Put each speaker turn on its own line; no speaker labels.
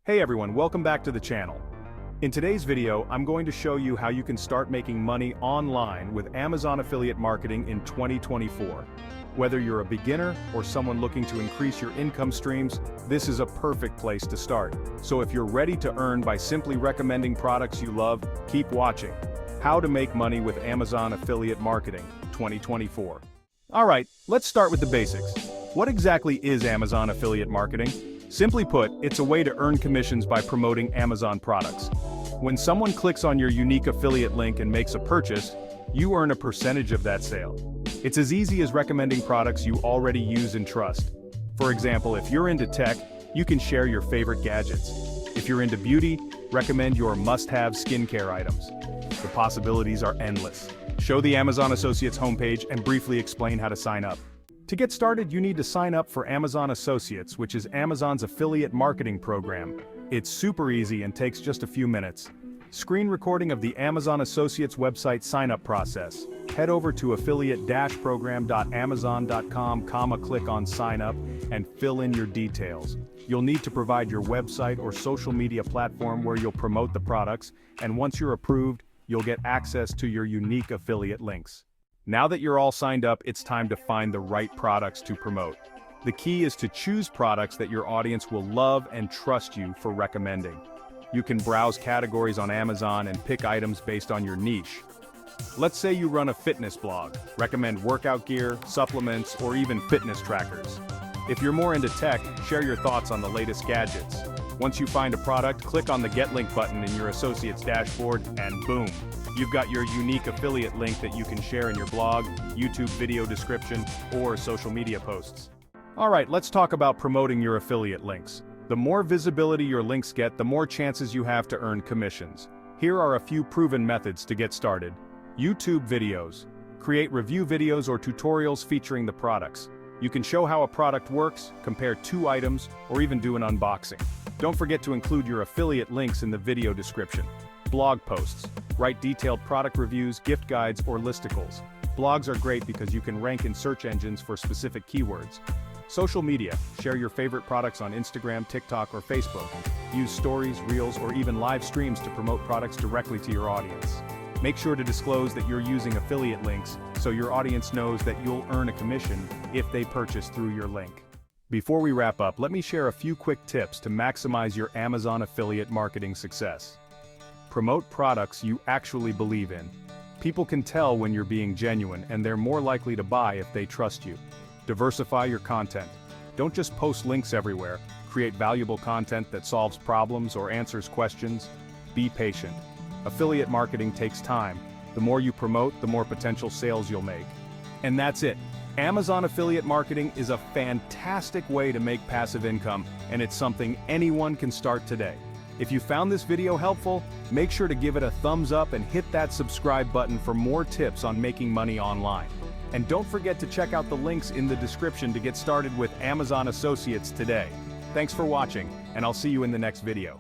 Hey everyone, welcome back to the channel. In today's video, I'm going to show you how you can start making money online with Amazon affiliate marketing in 2024. Whether you're a beginner or someone looking to increase your income streams, this is a perfect place to start. So if you're ready to earn by simply recommending products you love, keep watching. How to make money with Amazon affiliate marketing, 2024. Alright, let's start with the basics. What exactly is Amazon affiliate marketing? Simply put, it's a way to earn commissions by promoting Amazon products. When someone clicks on your unique affiliate link and makes a purchase, you earn a percentage of that sale. It's as easy as recommending products you already use and trust. For example, if you're into tech, you can share your favorite gadgets. If you're into beauty, recommend your must-have skincare items. The possibilities are endless. Show the Amazon Associates homepage and briefly explain how to sign up. To get started, you need to sign up for Amazon Associates, which is Amazon's affiliate marketing program. It's super easy and takes just a few minutes. Screen recording of the Amazon Associates website sign-up process. Head over to affiliate-program.amazon.com, click on sign up, and fill in your details. You'll need to provide your website or social media platform where you'll promote the products, and once you're approved, you'll get access to your unique affiliate links. Now that you're all signed up, it's time to find the right products to promote. The key is to choose products that your audience will love and trust you for recommending. You can browse categories on Amazon and pick items based on your niche. Let's say you run a fitness blog, recommend workout gear, supplements, or even fitness trackers. If you're more into tech, share your thoughts on the latest gadgets. Once you find a product, click on the Get Link button in your Associates dashboard, and boom! You've got your unique affiliate link that you can share in your blog, YouTube video description, or social media posts. Alright, let's talk about promoting your affiliate links. The more visibility your links get, the more chances you have to earn commissions. Here are a few proven methods to get started. YouTube videos. Create review videos or tutorials featuring the products. You can show how a product works, compare two items, or even do an unboxing. Don't forget to include your affiliate links in the video description. Blog posts. Write detailed product reviews, gift guides, or listicles. Blogs are great because you can rank in search engines for specific keywords. Social media. Share your favorite products on Instagram, TikTok, or Facebook. Use stories, reels, or even live streams to promote products directly to your audience. Make sure to disclose that you're using affiliate links so your audience knows that you'll earn a commission if they purchase through your link. Before we wrap up, let me share a few quick tips to maximize your Amazon affiliate marketing success. Promote products you actually believe in. People can tell when you're being genuine, and they're more likely to buy if they trust you. Diversify your content. Don't just post links everywhere. Create valuable content that solves problems or answers questions. Be patient. Affiliate marketing takes time. The more you promote, the more potential sales you'll make. And that's it. Amazon affiliate marketing is a fantastic way to make passive income, and it's something anyone can start today. If you found this video helpful, make sure to give it a thumbs up and hit that subscribe button for more tips on making money online. And don't forget to check out the links in the description to get started with Amazon Associates today. Thanks for watching, and I'll see you in the next video.